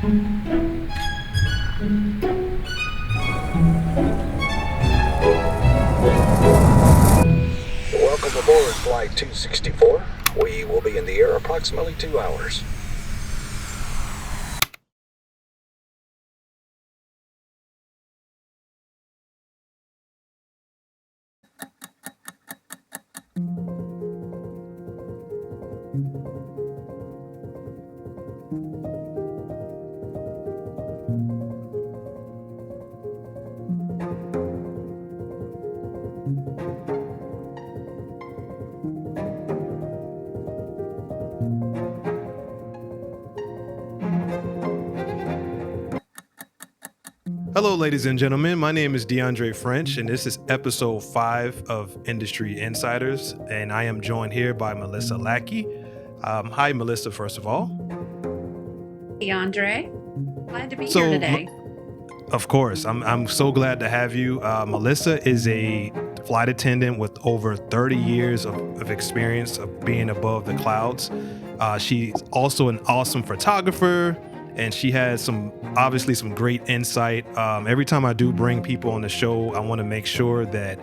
Welcome aboard Flight 264. We will be in the air approximately 2 hours. Hello, ladies and gentlemen. My name is DeAndre French, and this is episode 5 of Industry Insiders. And I am joined here by Melissa Lackey. Hi, Melissa, first of all. DeAndre, glad to be here today. Of course, I'm so glad to have you. Melissa is a flight attendant with over 30 years of experience of being above the clouds. She's also an awesome photographer, and she has obviously some great insight. Every time I do bring people on the show, I want to make sure that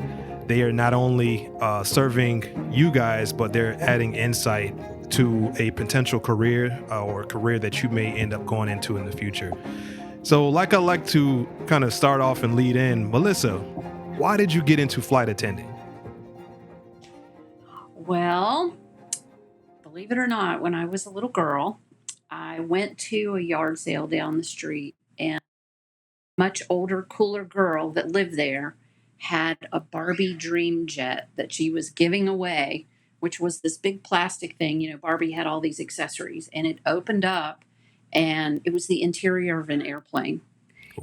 they are not only serving you guys, but they're adding insight to a potential career or a career that you may end up going into in the future. So like I like to kind of start off and lead in, Melissa, why did you get into flight attending? Well, believe it or not, when I was a little girl, I went to a yard sale down the street, and a much older, cooler girl that lived there had a Barbie dream jet that she was giving away, which was this big plastic thing. You know, Barbie had all these accessories, and it opened up, and it was the interior of an airplane.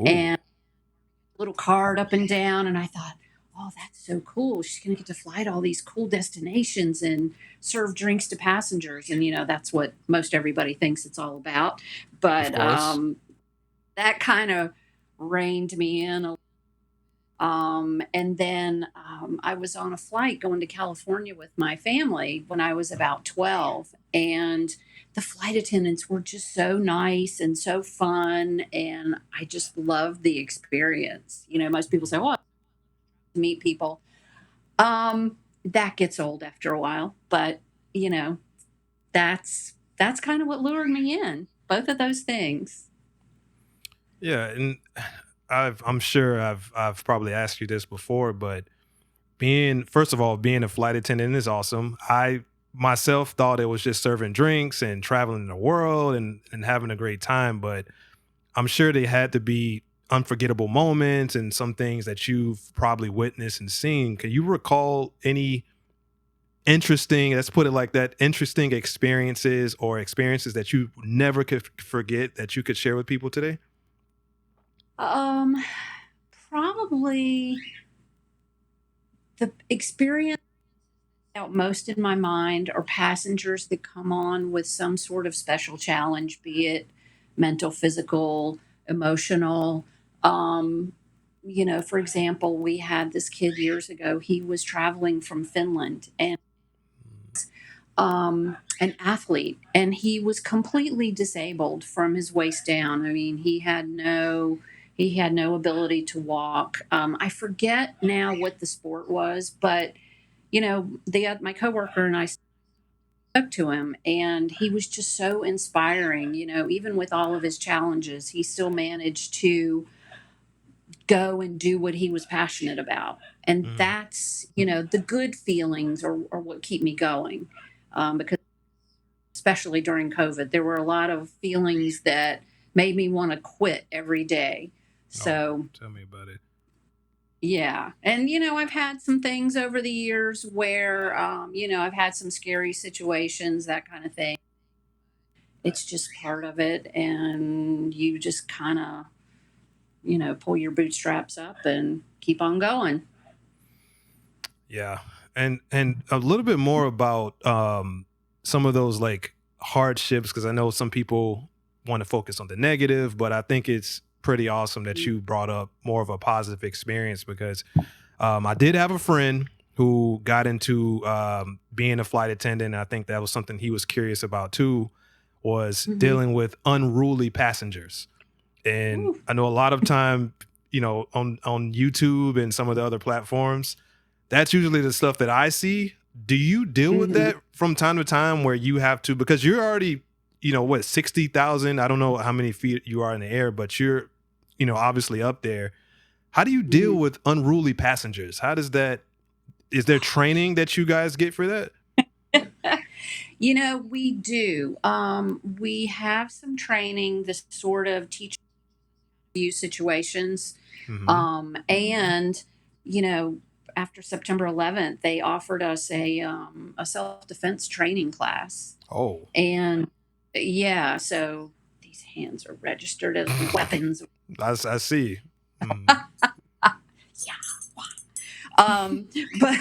Ooh. And a little card up and down, and I thought, oh, that's so cool. She's going to get to fly to all these cool destinations and serve drinks to passengers. And, you know, that's what most everybody thinks it's all about. But that kind of reined me in. And then I was on a flight going to California with my family when I was about 12. And the flight attendants were just so nice and so fun. And I just loved the experience. You know, most people say, well, meet people. That gets old after a while, but you know, that's kind of what lured me in. Both of those things. Yeah, and I'm sure I've probably asked you this before, but first of all, being a flight attendant is awesome. I myself thought it was just serving drinks and traveling the world and having a great time, but I'm sure they had to be unforgettable moments and some things that you've probably witnessed and seen. Can you recall any interesting, let's put it like that, interesting experiences or experiences that you never could forget that you could share with people today? Probably the experience out most in my mind are passengers that come on with some sort of special challenge, be it mental, physical, emotional. You know, for example, we had this kid years ago. He was traveling from Finland and an athlete, and he was completely disabled from his waist down. I mean, he had no ability to walk. I forget now what the sport was, but you know, my coworker and I spoke to him, and he was just so inspiring. You know, even with all of his challenges, he still managed to go and do what he was passionate about. And that's, you know, the good feelings are what keep me going. Because especially during COVID, there were a lot of feelings that made me want to quit every day. So tell me about it. Yeah. And, you know, I've had some things over the years where, you know, I've had some scary situations, that kind of thing. It's just part of it. And you just kind of, you know, pull your bootstraps up and keep on going. Yeah. And a little bit more about some of those like hardships, because I know some people want to focus on the negative, but I think it's pretty awesome that you brought up more of a positive experience, because I did have a friend who got into being a flight attendant. And I think that was something he was curious about too. was Mhm. dealing with unruly passengers. And Ooh. I know a lot of time, on YouTube and some of the other platforms, that's usually the stuff that I see. Do you deal with Mhm. that from time to time where you have to, because you're already, what, 60,000? I don't know how many feet you are in the air, but you're, obviously up there. How do you deal Mhm. with unruly passengers? Is there training that you guys get for that? We do. We have some training, this sort of teach you situations. Hmm. And, you know, after September 11th, they offered us a self defense training class. Oh, And yeah, so these hands are registered as weapons. I see. Mm. Yeah. Um, but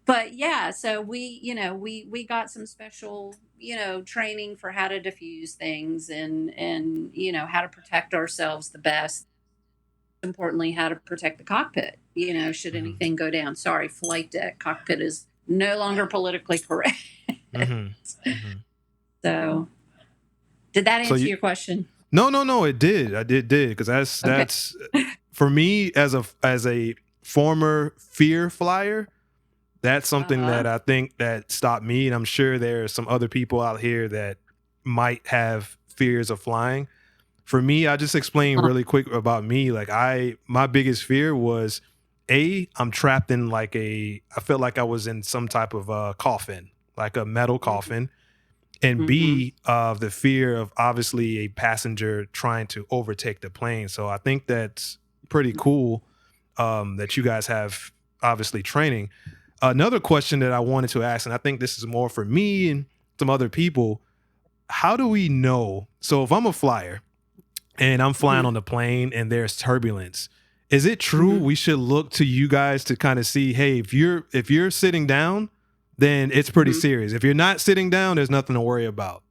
but yeah, so we got some special, training for how to diffuse things and how to protect ourselves the best. Importantly, how to protect the cockpit, should Hmm. anything go down. Sorry, flight deck. Cockpit is no longer politically correct. Hmm. Hmm. So, did that So answer you, your question? no, it did. I did because Okay. that's for me as a former fear flyer. That's something Uh-huh. that I think that stopped me, and I'm sure there are some other people out here that might have fears of flying. For me, I just explained Uh, really quick about me. Like my biggest fear was I'm trapped in I felt like I was in some type of coffin, like a metal coffin, and mm-hmm. B, the fear of obviously a passenger trying to overtake the plane. So I think that's pretty cool that you guys have obviously training. Another question that I wanted to ask, and I think this is more for me and some other people, how do we know? So if I'm a flyer and I'm flying Mm-hmm. on the plane and there's turbulence, is it true Mm-hmm. we should look to you guys to kind of see, hey, if you're sitting down, then it's pretty Mm-hmm. serious. If you're not sitting down, there's nothing to worry about.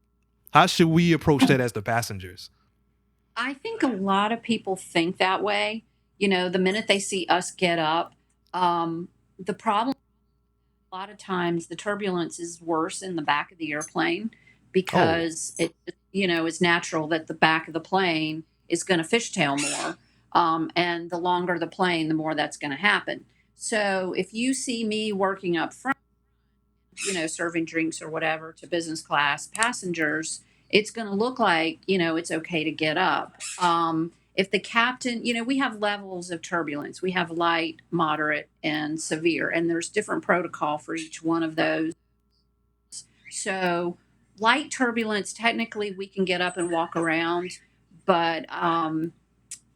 How should we approach that as the passengers? I think a lot of people think that way. The minute they see us get up, the problem, a lot of times the turbulence is worse in the back of the airplane Oh. because is natural that the back of the plane is going to fishtail more. And the longer the plane, the more that's going to happen. So if you see me working up front, serving drinks or whatever to business class passengers, it's going to look like, it's okay to get up. If the captain, we have levels of turbulence. We have light, moderate, and severe, and there's different protocol for each one of those. So, light turbulence, technically, we can get up and walk around, but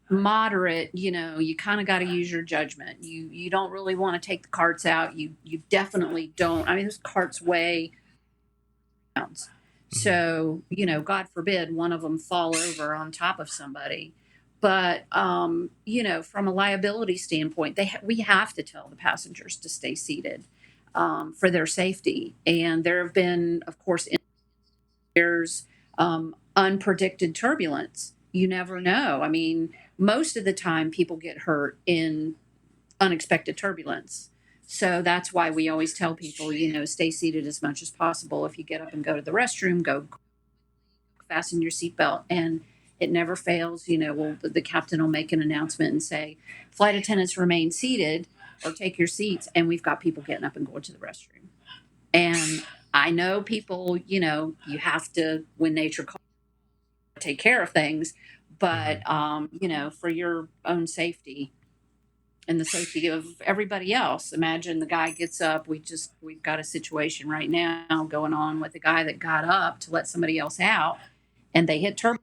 moderate, you kind of got to use your judgment. You don't really want to take the carts out. You definitely don't. I mean, those carts weigh pounds. Mhm. So, God forbid one of them fall over on top of somebody. But, from a liability standpoint, we have to tell the passengers to stay seated for their safety. And there have been, of course, there's unpredicted turbulence. You never know. I mean, most of the time people get hurt in unexpected turbulence. So that's why we always tell people, stay seated as much as possible. If you get up and go to the restroom, go fasten your seatbelt. And it never fails. The captain will make an announcement and say, flight attendants remain seated or take your seats. And we've got people getting up and going to the restroom. And I know people, you have to, when nature calls, take care of things, Mhm. but, for your own safety, and the safety of everybody else. Imagine the guy gets up. We've got a situation right now going on with a guy that got up to let somebody else out, and they hit turbo.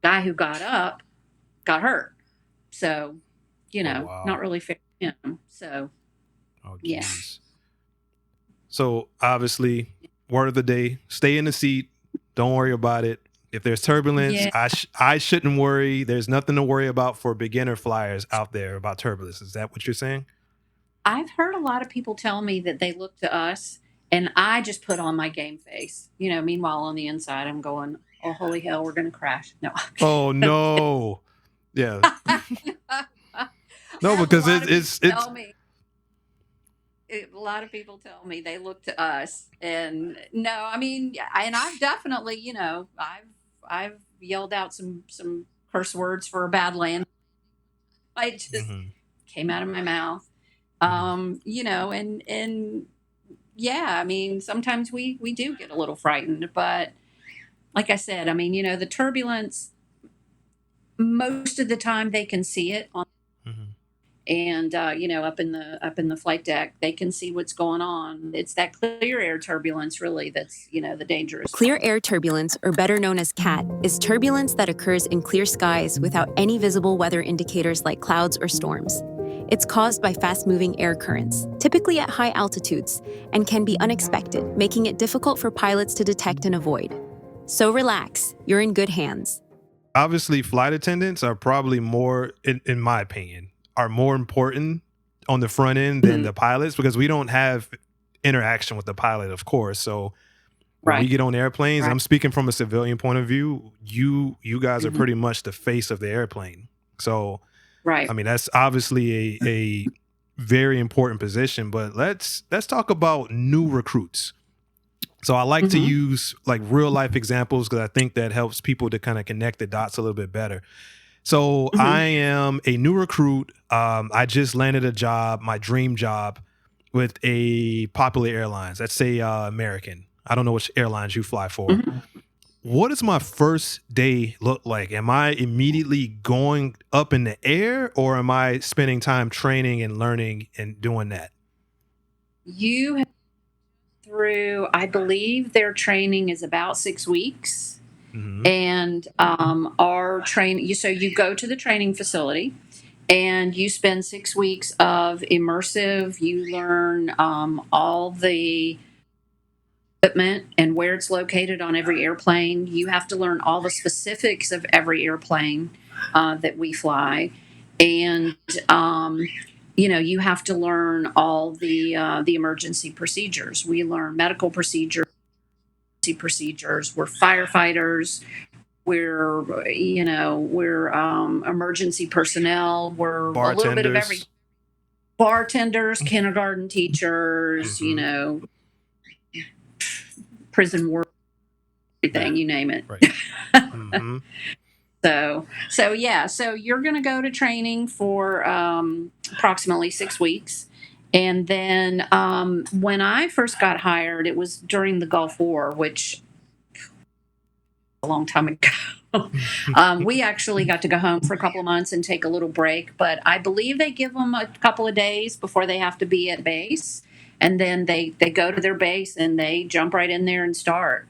Guy who got up got hurt. So, Oh not wow. really fair to him. So, Oh yeah. geez. So obviously, word of the day: stay in the seat. Don't worry about it. If there's turbulence, Yeah. I shouldn't worry. There's nothing to worry about for beginner flyers out there about turbulence. Is that what you're saying? I've heard a lot of people tell me that they look to us, and I just put on my game face. Meanwhile, on the inside, I'm going, oh, holy hell, we're going to crash. No, Oh I'm kidding. no. Yeah. I No, have a because lot of people it's tell me. A lot of people tell me they look to us, and no, I mean, yeah, and I've definitely, I've yelled out some curse words for a bad land. I just Hmm. came out of my mouth. Hmm. And yeah, I mean, sometimes we do get a little frightened, but like I said, I mean, the turbulence, most of the time they can see it on, Hmm. and up in the flight deck, they can see what's going on. It's that clear air turbulence really that's the dangerous Clear part. air turbulence, or better known as CAT, is turbulence that occurs in clear skies without any visible weather indicators like clouds or storms. It's caused by fast-moving air currents, typically at high altitudes, and can be unexpected, making it difficult for pilots to detect and avoid. So relax, you're in good hands. Obviously, flight attendants are probably more, in my opinion, are more important on the front end than Mhm. the pilots because we don't have interaction with the pilot, of course. So when we Right. get on airplanes, and Right. I'm speaking from a civilian point of view, you guys are Mhm. pretty much the face of the airplane. So I Right. mean, that's obviously a very important position. But let's talk about new recruits. So I like to Mhm. use like real life examples because I think that helps people to kind of connect the dots a little bit better. So I Mhm. am a new recruit. I just landed a job, my dream job, with a popular airlines. Let's say American. I don't know which airlines you fly for. Mhm. What does my first day look like? Am I immediately going up in the air, or am I spending time training and learning and doing that? You have through, I believe their training is about 6 weeks. Hmm. And our train you so you go to the training facility and you spend 6 weeks of immersive. You learn all the equipment and where it's located on every airplane. You have to learn all the specifics of every airplane that we fly, and you have to learn all the emergency procedures. We learn medical procedures. We're firefighters. We're emergency personnel. We're a little bit of every, Bartenders. bartenders, kindergarten teachers, Hmm. prison work, Yeah. everything, you name it. Right. Hmm. So yeah, so you're going to go to training for approximately 6 weeks. And then when I first got hired, it was during the Gulf War, which a long time ago. We actually got to go home for a couple of months and take a little break, but I believe they give them a couple of days before they have to be at base, and then they go to their base and they jump right in there and start.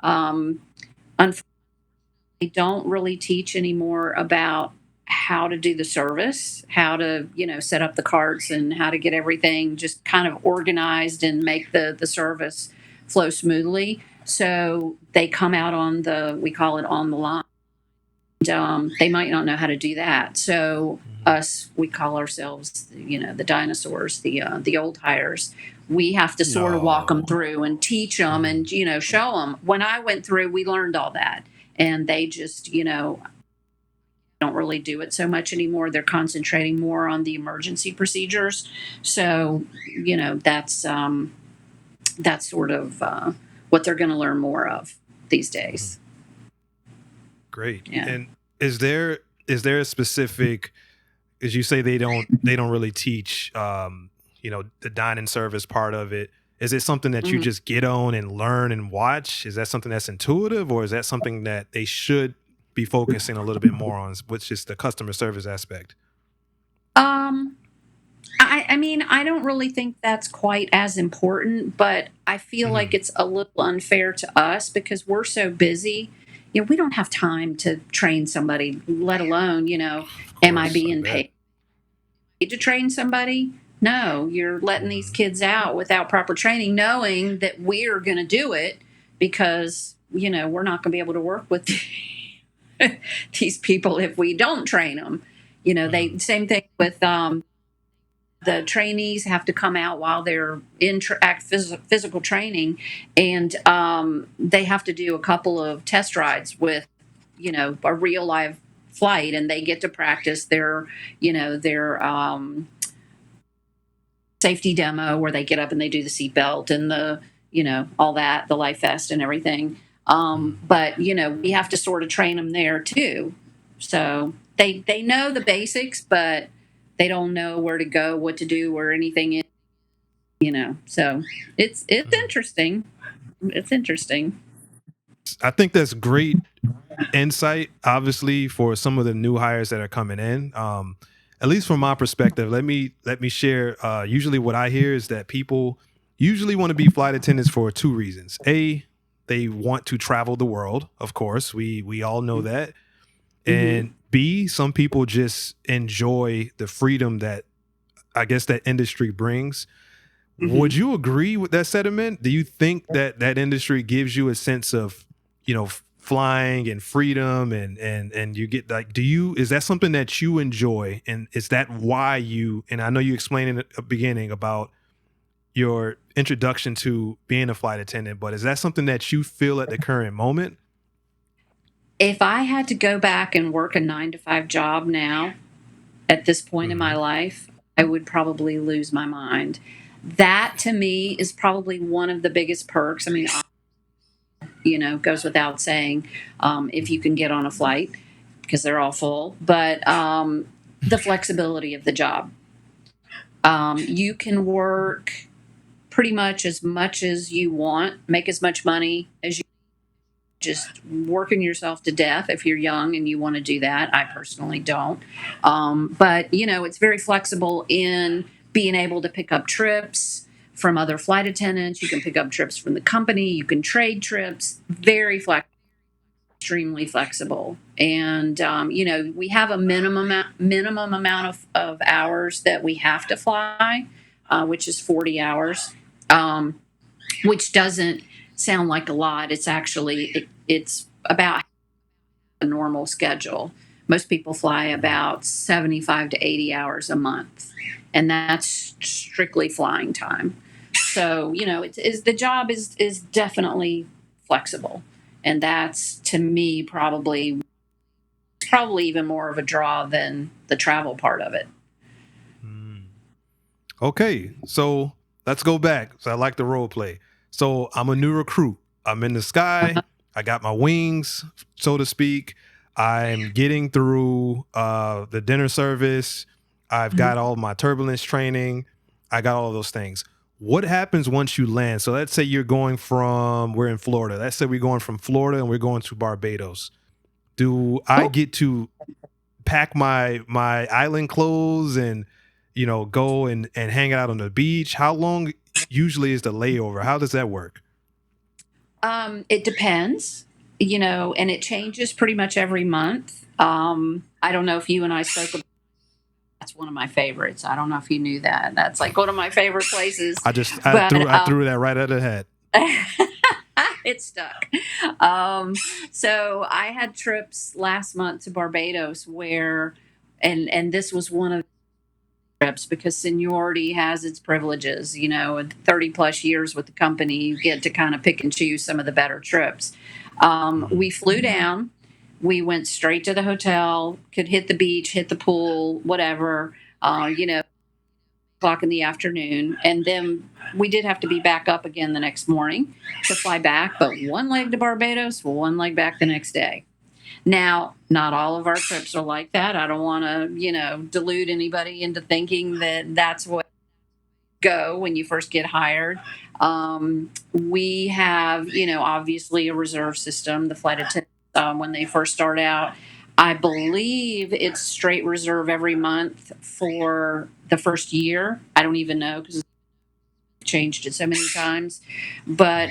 Um, Unfortunately, they don't really teach anymore about how to do the service, how to set up the carts, and how to get everything just kind of organized and make the service flow smoothly. So they come out on the, we call it on the line. They might not know how to do that. So Hmm. us, we call ourselves, the dinosaurs, the old hires. We have to sort of walk them No. through and teach them Hmm. and show them. When I went through, we learned all that, and they just don't really do it so much anymore. They're concentrating more on the emergency procedures. So that's sort of what they're going to learn more of these Hmm. days. Great. Yeah. And is there a specific, as you say, they don't really teach the dining service part of it. Is it something that you Mhm. just get on and learn and watch? Is that something that's intuitive, or is that something that they should be focusing a little bit more on, which is the customer service aspect? Um, I mean, I don't really think that's quite as important, but I feel like Hmm. it's a little unfair to us because we're so busy. We don't have time to train somebody, let alone, Of am I course, I being bet. paid to train somebody? No, you're letting these Hmm. kids out without proper training, knowing that we're going to do it because, we're not going to be able to work with these people if we don't train them. Hmm. They, same thing with, the trainees have to come out while they're in physical training, and they have to do a couple of test rides with a real live flight, and they get to practice their safety demo where they get up and they do the seatbelt and the, all that, the life vest and everything. But we have to sort of train them there too. So they know the basics, but they don't know where to go, what to do, or anything. So it's interesting. It's interesting. I think that's great insight, obviously, for some of the new hires that are coming in. At least from my perspective, let me share. Usually, what I hear is that people usually want to be flight attendants for two reasons. A, they want to travel the world. Of course, we all know that. And B, some people just enjoy the freedom that I guess that industry brings. Would you agree with that sentiment? Do you think that that industry gives you a sense of, flying and freedom and you get like, is that something that you enjoy? And is that why and I know you explained in the beginning about your introduction to being a flight attendant, but is that something that you feel at the current moment? If I had to go back and work a 9-to-5 job now, at this point in my life, I would probably lose my mind. That to me is probably one of the biggest perks. I mean, goes without saying, if you can get on a flight, because they're all full, but the flexibility of the job. You can work pretty much as you want, make as much money as you, just working yourself to death if you're young and you want to do that. I personally don't. But, it's very flexible in being able to pick up trips from other flight attendants. You can pick up trips from the company. You can trade trips. Very flexible. Extremely flexible. And, we have a minimum amount of hours that we have to fly, which is 40 hours, which doesn't sound like a lot. It's actually, it's about a normal schedule. Most people fly about 75 to 80 hours a month, and that's strictly flying time. So, the job is definitely flexible. And that's, to me, probably even more of a draw than the travel part of it. Okay, so let's go back. So I like the role play. So I'm a new recruit. I'm in the sky. I got my wings, so to speak. I'm getting through the dinner service. I've got all my turbulence training. I got all of those things. What happens once you land? So let's say we're in Florida. Let's say we're going from Florida and we're going to Barbados. Do I get to pack my island clothes and, go and hang out on the beach? How long usually is the layover? How does that work? It depends, and it changes pretty much every month. I don't know if you and I spoke about. That's one of my favorites. I don't know if you knew that. That's like one of my favorite places. I threw that right at the head. It stuck. So I had trips last month to Barbados where, and this was one of the trips because seniority has its privileges. 30 plus years with the company, you get to kind of pick and choose some of the better trips. We flew down. We went straight to the hotel, could hit the beach, hit the pool, whatever, o'clock in the afternoon. And then we did have to be back up again the next morning to fly back, but one leg to Barbados, one leg back the next day. Now, not all of our trips are like that. I don't want to, delude anybody into thinking that that's what go when you first get hired. We have, obviously a reserve system, the flight attendant. When they first start out, I believe it's straight reserve every month for the first year. I don't even know because I've changed it so many times. But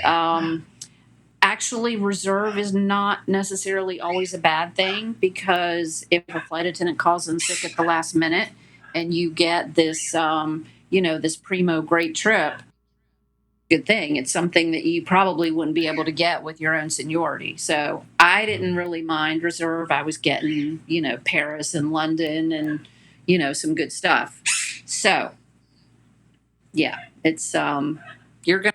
actually, reserve is not necessarily always a bad thing because if a flight attendant calls in sick at the last minute and you get this, this primo great trip, good thing. It's something that you probably wouldn't be able to get with your own seniority. So I didn't really mind reserve. I was getting, Paris and London and, some good stuff. So yeah, it's, you're going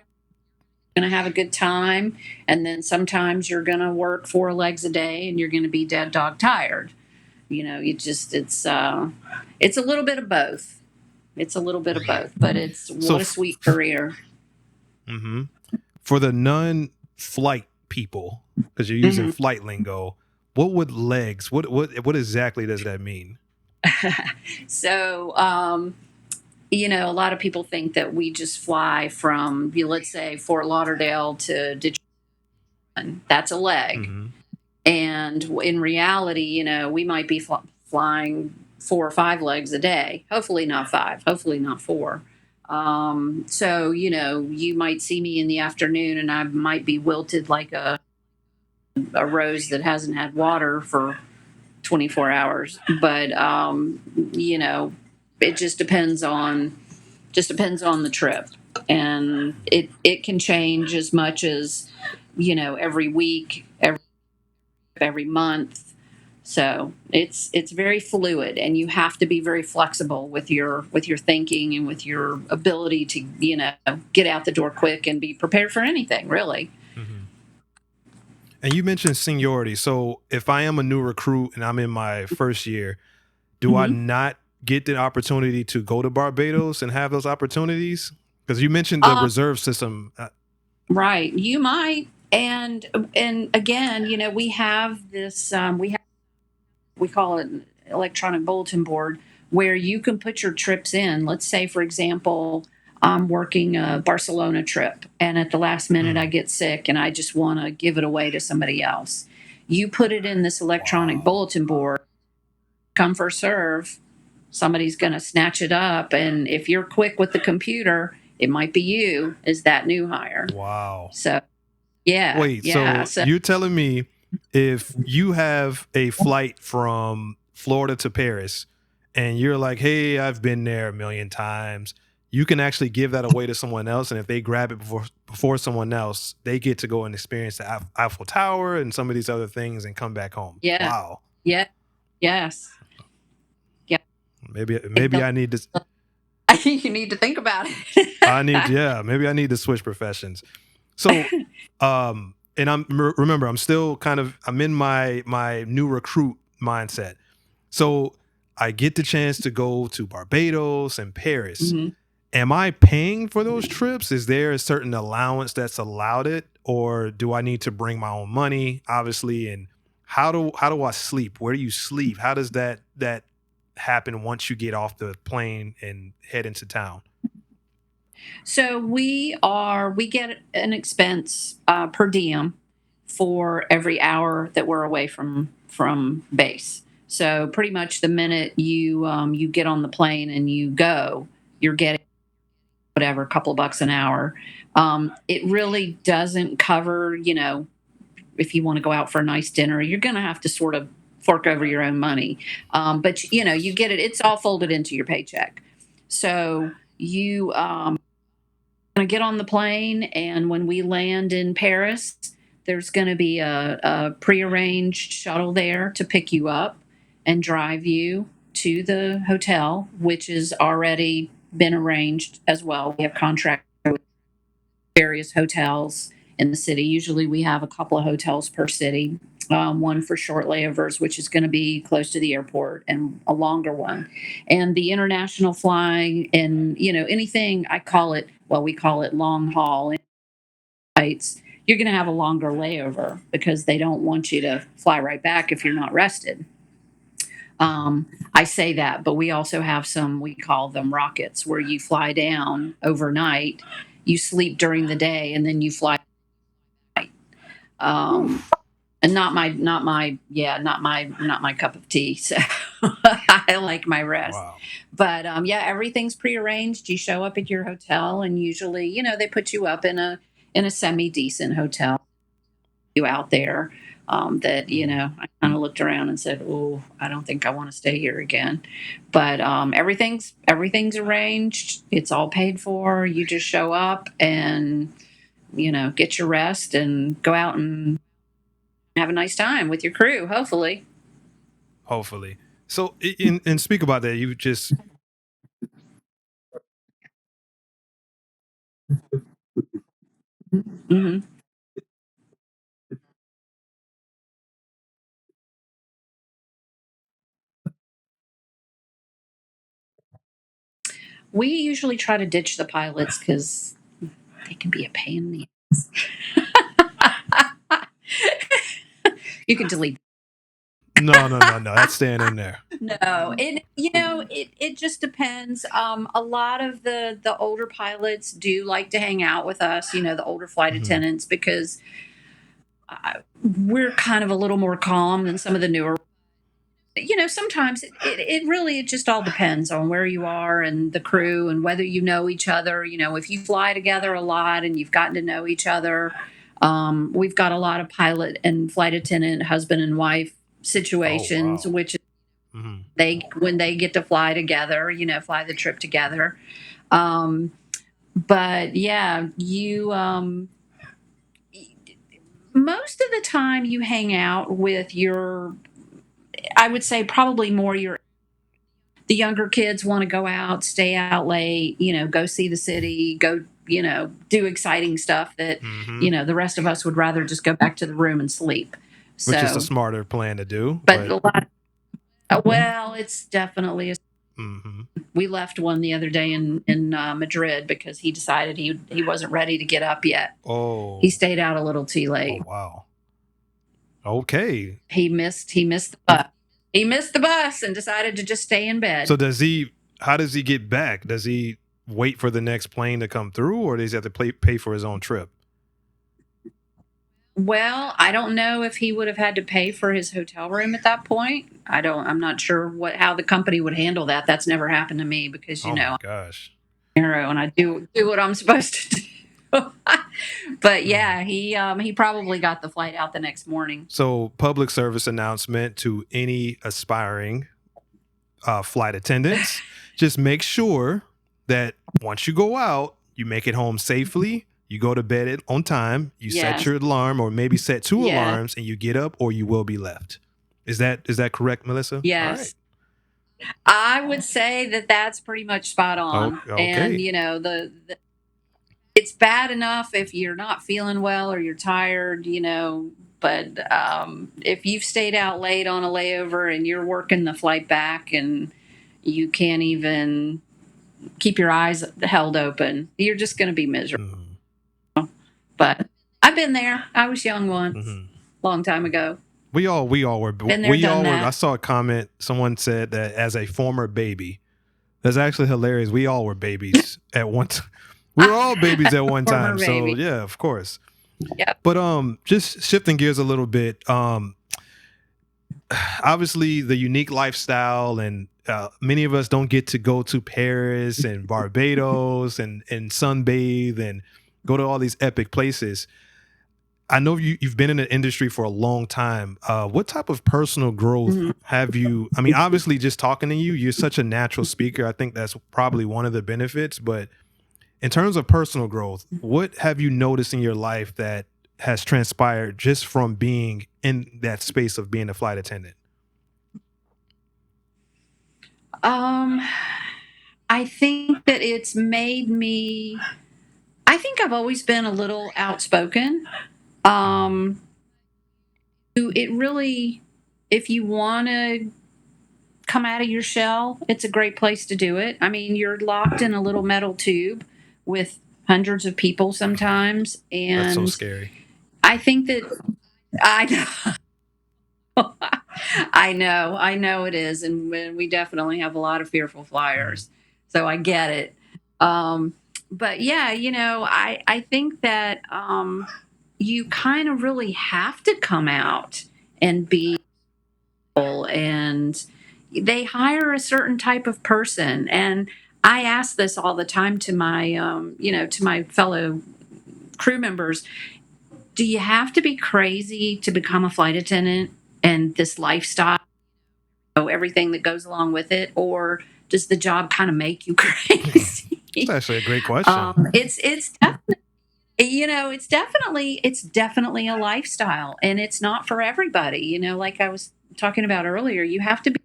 to have a good time. And then sometimes you're going to work 4 legs a day and you're going to be dead dog tired. It's a little bit of both. It's a little bit of both, but it's So, what a sweet career. hmm for the non-flight people, because you're using Mhm. flight lingo, what would legs? What exactly does that mean? So, a lot of people think that we just fly from, let's say, Fort Lauderdale to Detroit. That's a leg. Hmm. And in reality, we might be flying 4 or 5 legs a day. Hopefully not five. Hopefully not four. So you might see me in the afternoon, and I might be wilted like a rose that hasn't had water for 24 hours. But it just depends on the trip, and it can change as much as every week, every month. So it's very fluid, and you have to be very flexible with your thinking and with your ability to get out the door quick and be prepared for anything, really. Hmm. And you mentioned seniority. So if I am a new recruit and I'm in my first year, do I Hmm. not get the opportunity to go to Barbados and have those opportunities? Because you mentioned the reserve system. Right, you might. And again, we have this, we call it an electronic bulletin board, where you can put your trips in. Let's say, for example, I'm working a Barcelona trip, and at the last minute I Mm, get sick and I just want to give it away to somebody else. You put it in this electronic wow. bulletin board, come for serve, somebody's going to snatch it up. And if you're quick with the computer, it might be you as that new hire. Wow. So, yeah, Wait, yeah. so So, you're telling me if you have a flight from Florida to Paris and you're like, hey, I've been there a million times, you can actually give that away to someone else. And if they grab it before someone else, they get to go and experience the Eiffel Tower and some of these other things and come back home. yeah, Wow. yeah, yes. Yeah. Like Maybe I need to you need to think about it. maybe I need to switch professions. So, and remember, I'm in my new recruit mindset. So I get the chance to go to Barbados and Paris. Mhm. Am I paying for those trips? Is there a certain allowance that's allowed it, or do I need to bring my own money? Obviously, and how do I sleep? Where do you sleep? How does that happen once you get off the plane and head into town? So we get an expense per diem for every hour that we're away from base. So pretty much the minute you get on the plane and you go, you're getting whatever, a couple of bucks an hour. It really doesn't cover, if you want to go out for a nice dinner, you're going to have to sort of fork over your own money. But you get it; it's all folded into your paycheck. So you going to get on the plane, and when we land in Paris, there's going to be a prearranged shuttle there to pick you up and drive you to the hotel, which has already been arranged as well. We have contracts with various hotels in the city. Usually, we have a couple of hotels per city. One for short layovers, which is going to be close to the airport, and a longer one. And the international flying, and anything, we call it long haul flights. You're going to have a longer layover because they don't want you to fly right back if you're not rested. I say that, but we also have some, we call them rockets, where you fly down overnight, you sleep during the day, and then you fly. Um, Oof. and not my cup of tea. So I like my rest. Wow. But yeah, everything's prearranged. You show up at your hotel, and usually, they put you up in a semi decent hotel. You out there. That Mhm. I kind of looked around and said, "Oh, I don't think I want to stay here again." But everything's arranged. It's all paid for. You just show up and get your rest and go out and have a nice time with your crew, hopefully. Hopefully. So, and speak about that. You just Hmm. We usually try to ditch the pilots because they can be a pain in the ass. You can delete. No. That's staying in there. No, it just depends. A lot of the older pilots do like to hang out with us. The older flight Mhm. attendants, because we're kind of a little more calm than some of the newer. Sometimes it really, it just all depends on where you are and the crew and whether you know each other. If you fly together a lot and you've gotten to know each other. We've got a lot of pilot and flight attendant husband and wife Oh situations, wow. which Mhm. when they get to fly together, fly the trip together. But yeah, you most of the time you hang out with your, I would say probably more your, the younger kids want to go out, stay out late, go see the city, go, do exciting stuff that, Mhm. the rest of us would rather just go back to the room and sleep. Which is a So, smarter plan to do, but but a lot, well, it's definitely mhm. we left one the other day in Madrid because he decided he wasn't ready to get up yet. He Oh. stayed out a little too Oh late. wow. Okay. He missed the bus. He missed the bus and decided to just stay in So bed. how does he get back? Does he wait for the next plane to come through, or does he have to pay for his own trip? Well, I don't know if he would have had to pay for his hotel room at that point. I'm not sure how the company would handle that. That's never happened to me because Oh my gosh. I'm a hero and I do what I'm supposed to do. But Mm. yeah, he probably got the flight out the next morning. So, public service announcement to any aspiring flight attendants: just make sure that once you go out, you make it home safely. You go to bed on time. You set Yes. your alarm, or maybe set two Yeah. alarms, and you get up, or you will be left. Is that correct, Melissa? All right. Yes. I would say that that's pretty much spot Oh, on. And okay. it's bad enough if you're not feeling well or you're tired, but if you've stayed out late on a layover and you're working the flight back and you can't even keep your eyes held open, you're just going to be miserable. Mhm. But I've been there. I was young once, Mhm. long time ago. We all were. Been there, We done all were. I that. saw a comment. Someone said that as a former baby, that's actually hilarious. We all were babies at one time. We were all babies at one Former time. So baby. yeah, of course. Yep. But just shifting gears a little bit. Obviously the unique lifestyle, and many of us don't get to go to Paris and Barbados and sunbathe and go to all these epic places. I know you've been in the industry for a long time. What type of personal growth Mhm. have you? I mean, obviously, just talking to you, you're such a natural speaker. I think that's probably one of the benefits. But in terms of personal growth, what have you noticed in your life that has transpired just from being in that space of being a flight attendant? Um, I think that it's made me. I think I've always been a little outspoken. Mhm. Um, it really, if you want to come out of your shell, it's a great place to do it. I mean, you're locked in a little metal tube with hundreds of people sometimes, That's so and scary. I think that I know, I know it is, and we definitely have a lot of fearful Mhm. flyers, so I get it. Um, but yeah, I think that you kind of really have to come out and be, and they hire a certain type of person. And I ask this all the time to my to my fellow crew members: do you have to be crazy to become a flight attendant and this lifestyle, everything that goes along with it, or does the job kind of make you It's crazy? actually a great question. It's it's definitely a lifestyle, and it's not for everybody. Like I was talking about earlier, you have to be.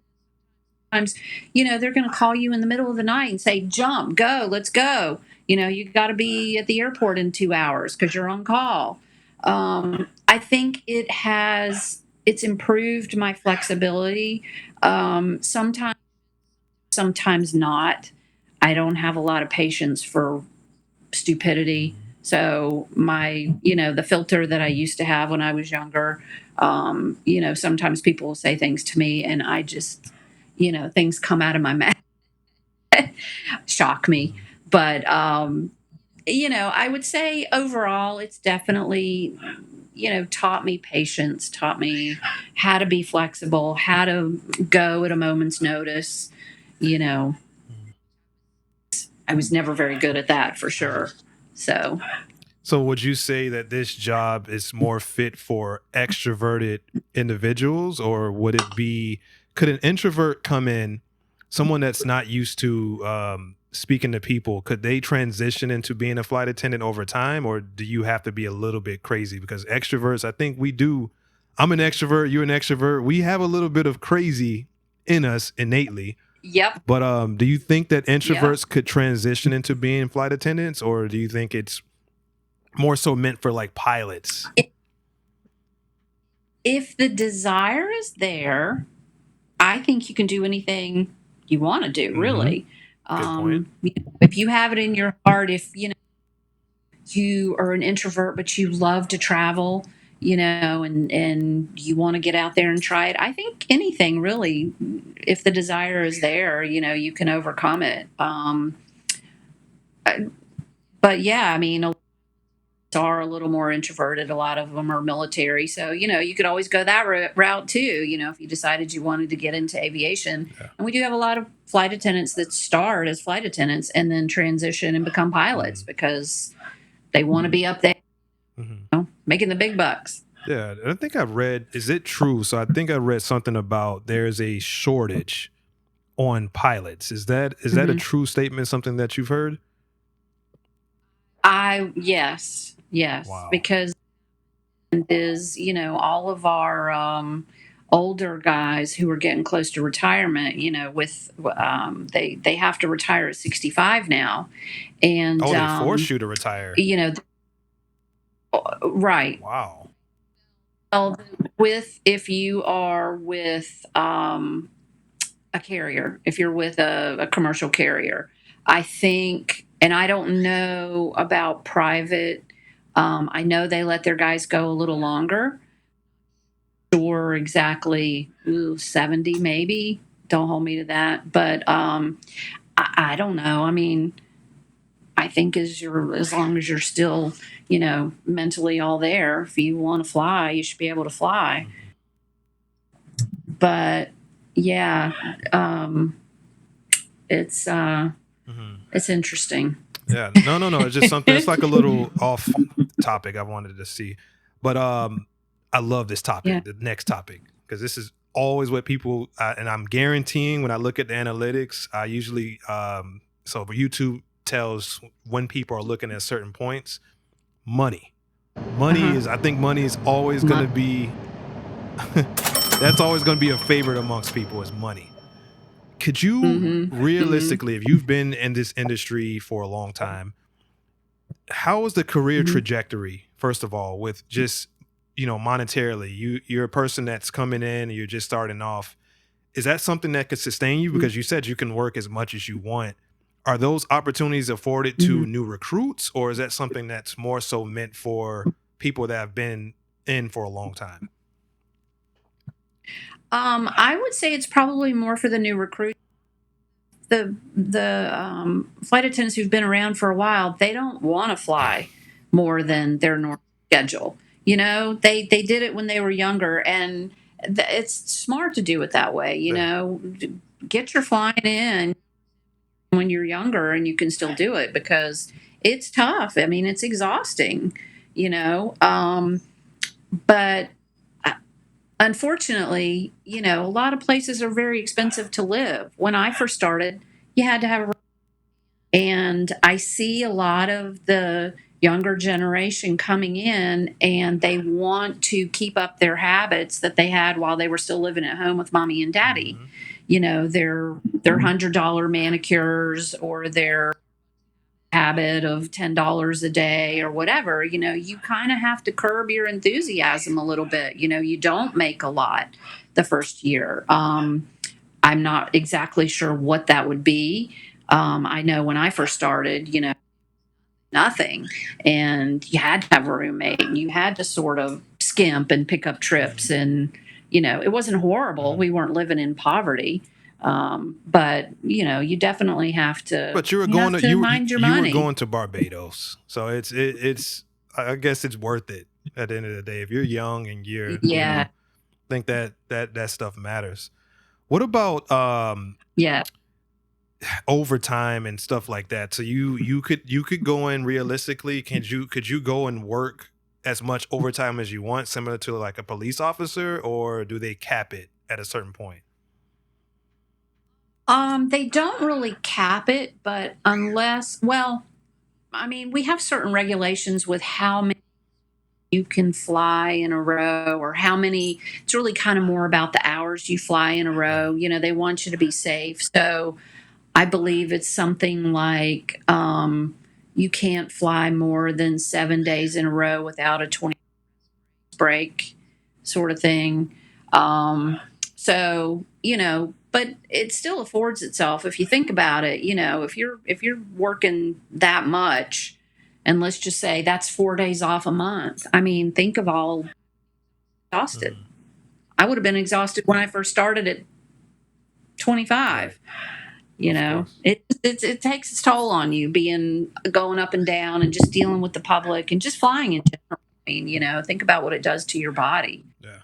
Sometimes, they're going to call you in the middle of the night and say, "Jump, go, let's go." You got to be at the airport in 2 hours because you're on call. I think it's improved my flexibility. Sometimes not. I don't have a lot of patience for stupidity. So the filter that I used to have when I was younger, sometimes people will say things to me and I just, things come out of my mouth, shock me. But, I would say overall, it's definitely, taught me patience, taught me how to be flexible, how to go at a moment's notice. You know, I was never very good at that for sure. So, So would you say that this job is more fit for extroverted individuals, or would it be, could an introvert come in, someone that's not used to speaking to people, could they transition into being a flight attendant over time, or do you have to be a little bit crazy? Because extroverts, I think we do. I'm an extrovert, you're an extrovert. We have a little bit of crazy in us innately. yep, But do you think that yep. introverts could transition into being flight attendants, or do you think it's more so meant for like pilots? If the desire is there, I think you can do anything you want to do, Mm-hmm. really. Good point. If you have it in your heart, if you are an introvert but you love to travel, and you want to get out there and try it, I think anything really, if the desire is there, you can overcome it. But yeah, I mean, are a little more introverted. A lot of them are military. So, you could always go that route too, if you decided you wanted to get into aviation. Yeah. And we do have a lot of flight attendants that start as flight attendants and then transition and become pilots because they want to be up there, Mm-hmm. making the big bucks. Yeah, I think I've read. Is it true? So I think I read something about there's a shortage on pilots. Is that a true statement? Something that you've heard? Yes, Wow. because is all of our older guys who are getting close to retirement, with they have to retire at 65 now, and Oh, they force you to retire. you know right. Wow. Well, with if you are with a carrier, if you're with a commercial carrier, I think, and I don't know about private. I know they let their guys go a little longer. Sure, exactly, 70 maybe. Don't hold me to that, but I don't know. I mean, I think as long as you're still, mentally all there, if you want to fly, you should be able to fly. But yeah, it's Mm-hmm. it's interesting. Yeah. No. It's just something. It's like a little off topic I wanted to see, but I love this Yeah. topic. The next topic, because this is always what people and I'm guaranteeing when I look at the analytics, I usually so YouTube tells when people are looking at certain points. Money. Money Uh-huh. is. I think money is always going to be. That's always going to be a favorite amongst people is money. Could you Mm-hmm. realistically, if you've been in this industry for a long time, how is the career Hmm. trajectory, first of all, with just, monetarily? You're a person that's coming in and you're just starting off. Is that something that could sustain you? Because you said you can work as much as you want. Are those opportunities afforded Hmm. to new recruits, or is that something that's more so meant for people that have been in for a long time? I would say it's probably more for the new recruits. The flight attendants who've been around for a while, they don't want to fly more than their normal schedule. They did it when they were younger, and it's smart to do it that way. Yeah. Get your flying in when you're younger, and you can still do it because it's tough. I mean, it's exhausting. But unfortunately, a lot of places are very expensive to live. When I first started, you had to have a, and I see a lot of the younger generation coming in and they want to keep up their habits that they had while they were still living at home with mommy and daddy. Mm-hmm. Their $100 manicures or their habit of $10 a day or whatever. You kind of have to curb your enthusiasm a little bit. You don't make a lot the first year. I'm not exactly sure what that would be. I know when I first started, nothing. And you had to have a roommate and you had to sort of skimp and pick up trips. And, it wasn't horrible. We weren't living in poverty. But, you definitely have to, But you were you going have to to mind your you were money. going to Barbados, so it's I guess it's worth it at the end of the day if you're young and you're Yeah. think that stuff matters. What about Yeah. overtime and stuff like that? So you could go in realistically. Could you go and work as much overtime as you want, similar to like a police officer, or do they cap it at a certain point? They don't really cap it, but well, I mean, we have certain regulations with how many you can fly in a row or how many. It's really kind of more about the hours you fly in a Right. row. They want you to be safe. So I believe it's something like you can't fly more than 7 days in a row without a 20 break, sort of thing. So but it still affords itself if you think about it. If you're working that much, and let's just say that's 4 days off a month. I mean, think of all exhausted. Mm, I would have been exhausted when I first started at right. 25. Of course. It takes its toll on you, being going up and down and just dealing with the public and just flying in general. I mean, think about what it does to your body. Yeah.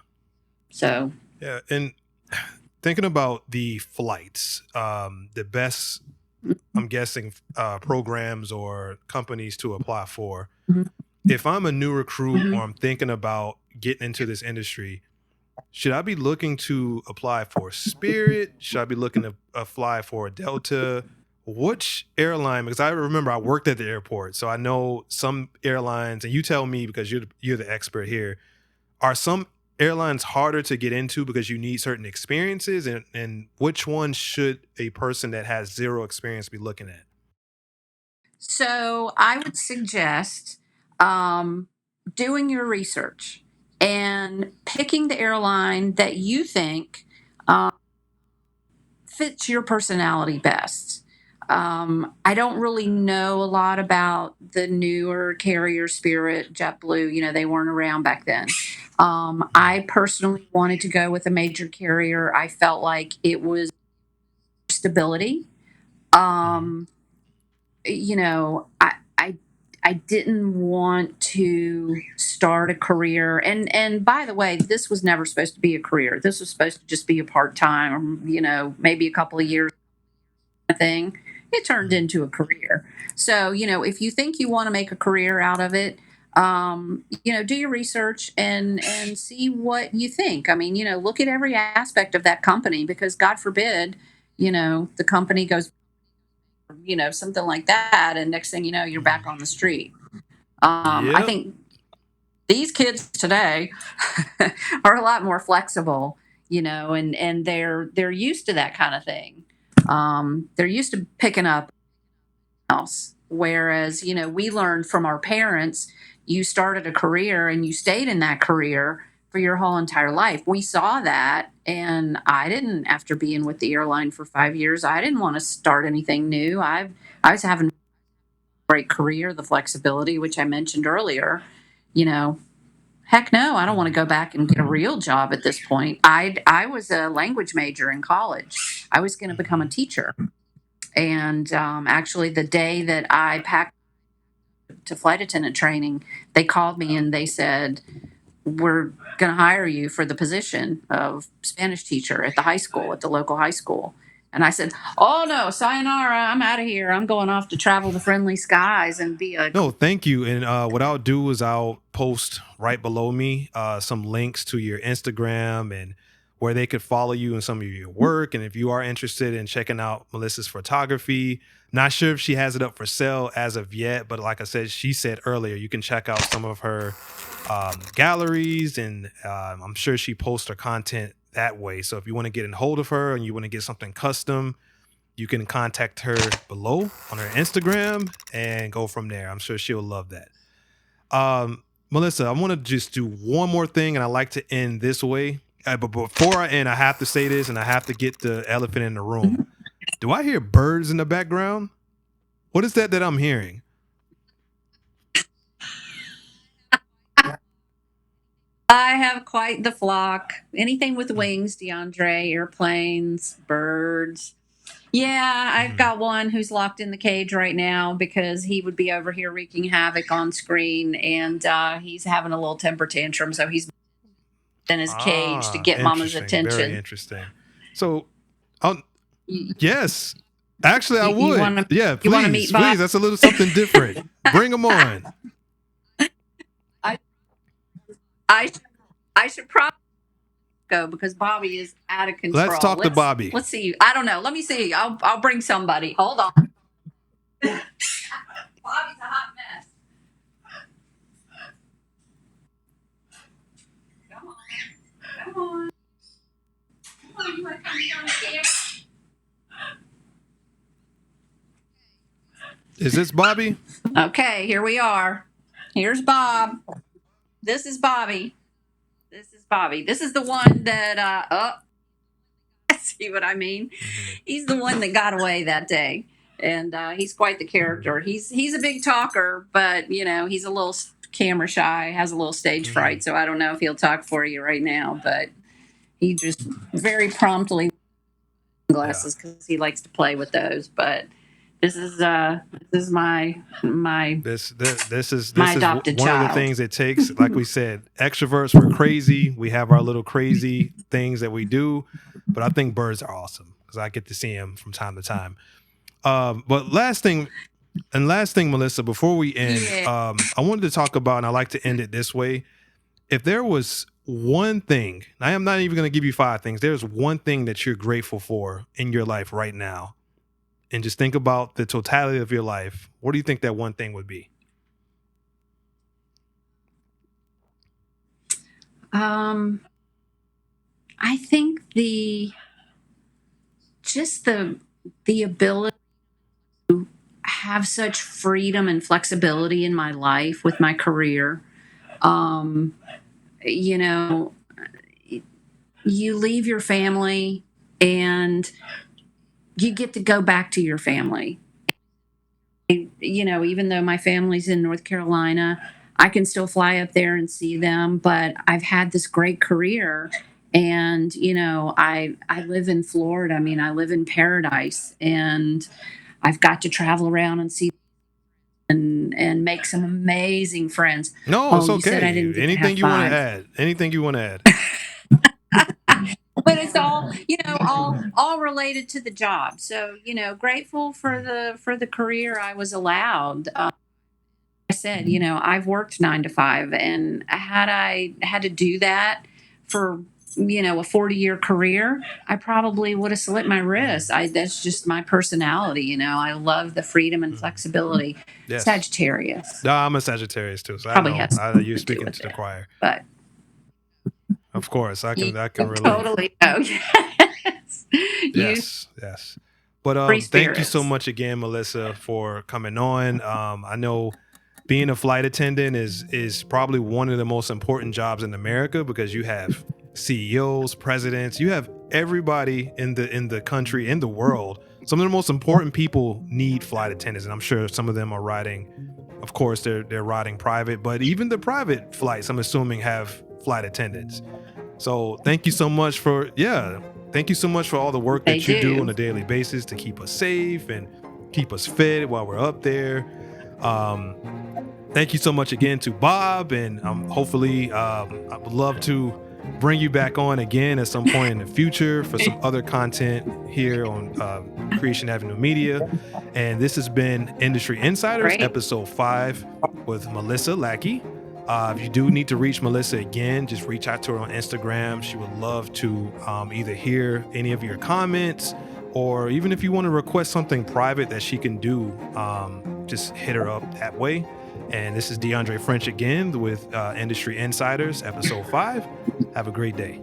So Yeah. And thinking about the flights, the best, I'm guessing, programs or companies to apply for. Mhm. If I'm a new recruit or Mhm. I'm thinking about getting into this industry, should I be looking to apply for Spirit? Should I be looking to apply for a Delta? Which airline? Because I remember I worked at the airport, so I know some airlines, and you tell me because you're the expert here. Are some airlines harder to get into because you need certain experiences, and which one should a person that has zero experience be looking at? So I would suggest um, doing your research and picking the airline that you think fits your personality best. I don't really know a lot about the newer carrier, Spirit, JetBlue. They weren't around back then. Mm, I personally wanted to go with a major carrier. I felt like it was stability. mhm. Um, I didn't want to start a career. And by the way, this was never supposed to be a career. This was supposed to just be a part time, maybe a couple of years thing. It turned Mhm. into a career. So, if you think you want to make a career out of it, do your research and see what you think. I mean, look at every aspect of that company, because God forbid, the company goes, something like that, and next thing you know, you're back Mhm. on the street. I Yep. think these kids today are a lot more flexible, and they're used to that kind of thing. They're used to picking up else. Whereas, we learned from our parents, you started a career and you stayed in that career for your whole entire life. We saw that. And I didn't, after being with the airline for 5 years, I didn't want to start anything new. I was having a great career, the flexibility, which I mentioned earlier. You know, heck no, I don't want to Mhm. go back and get a real job at this point. I was a language major in college. I was going to become a Mhm. teacher. And actually, the day that I packed to flight attendant training, they called me and they said, "We're going to hire you for the position of Spanish teacher at the high school, at the local high school." And I said, "Oh no, sayonara, I'm out of here. I'm going off to travel the friendly skies and be a." No, thank you. And what I'll do is I'll post right below me some links to your Instagram and where they could follow you and some of your work. And if you are interested in checking out Melissa's photography, not sure if she has it up for sale as of yet, but like I said, she said earlier, you can check out some of her galleries, and I'm sure she posts her content that way. So if you want to get in hold of her and you want to get something custom, you can contact her below on her Instagram and go from there. I'm sure she'll love that. Melissa, I want to just do one more thing, and I like to end this way. But before I end, I have to say this, and I have to get the elephant in the room. Do I hear birds in the background? What is that I'm hearing? I have quite the flock. Anything with wings, DeAndre, airplanes, birds. Yeah, I've got one who's locked in the cage right now because he would be over here wreaking havoc on screen, and he's having a little temper tantrum, so he's in his cage to get mama's Interesting. Very attention. interesting. So, um, You, yes, actually, I you would. want to Yeah, you want to meet please, Bob? please. That's a little something different. Bring them on. I I I should probably go because Bobby is out of control. Let's talk to Bobby. Let's see. I don't know. Let me see. I'll bring somebody. Hold on. Bobby's a hot mess. Come on. Come on. Come on. You want to come down here? Is this Bobby? Okay, here we are. Here's Bob. This is Bobby. This is Bobby. This is the one that see what I mean? He's the one that got away that day. And he's quite the character. He's a big talker, but he's a little camera shy, has a little stage fright, so I don't know if he'll talk for you right now, but he just very promptly glasses because he likes to play with those. But this is my This is my adopted one of the child. things it takes. Like we said, extroverts, we're crazy. We have our little crazy things that we do, but I think birds are awesome because I get to see them from time to time. But last thing, Melissa, before we end, Yeah. I wanted to talk about, and I like to end it this way. If there was one thing, I am not even going to give you 5 things. There's one thing that you're grateful for in your life right now, and just think about the totality of your life. What do you think that one thing would be? I think the ability to have such freedom and flexibility in my life with my career. You know, you leave your family and you get to go back to your family. Even though my family's in North Carolina, I can still fly up there and see them, but I've had this great career. And, I live in Florida. I mean, I live in paradise, and I've got to travel around and see and make some amazing friends. No, it's you said I okay. didn't get to Anything have you want 5. to add? Anything you want to add? But it's all all related to the job. So grateful for the career I was allowed. I said, I've worked 9 to 5, and had I had to do that for a 40-year career, I probably would have slit my wrist. That's just my personality. I love the freedom and flexibility. Yes. Sagittarius. No, I'm a Sagittarius too, so Probably I has know. something You're to do speaking with to the it. choir. But Of course, I can relate. totally know. Yes. Yes. But Free thank you so spirits. much again, Melissa, for coming on. I know being a flight attendant is probably one of the most important jobs in America because you have CEOs, presidents, you have everybody in the country, in the world. Some of the most important people need flight attendants, and I'm sure some of them are riding. Of course, they're riding private, but even the private flights, I'm assuming, have flight attendants. So thank you so much for all the work that you do on a daily basis to keep us safe and keep us fed while we're up there. Thank you so much again to Bob, and hopefully I would love to bring you back on again at some point in the future for some other content here on Kreation Avenue Media. And this has been Industry Insiders, Great. episode 5 with Melissa Lackey. If you do need to reach Melissa again, just reach out to her on Instagram. She would love to either hear any of your comments, or even if you want to request something private that she can do, just hit her up that way. And this is DeAndre French again with Industry Insiders, episode 5. Have a great day.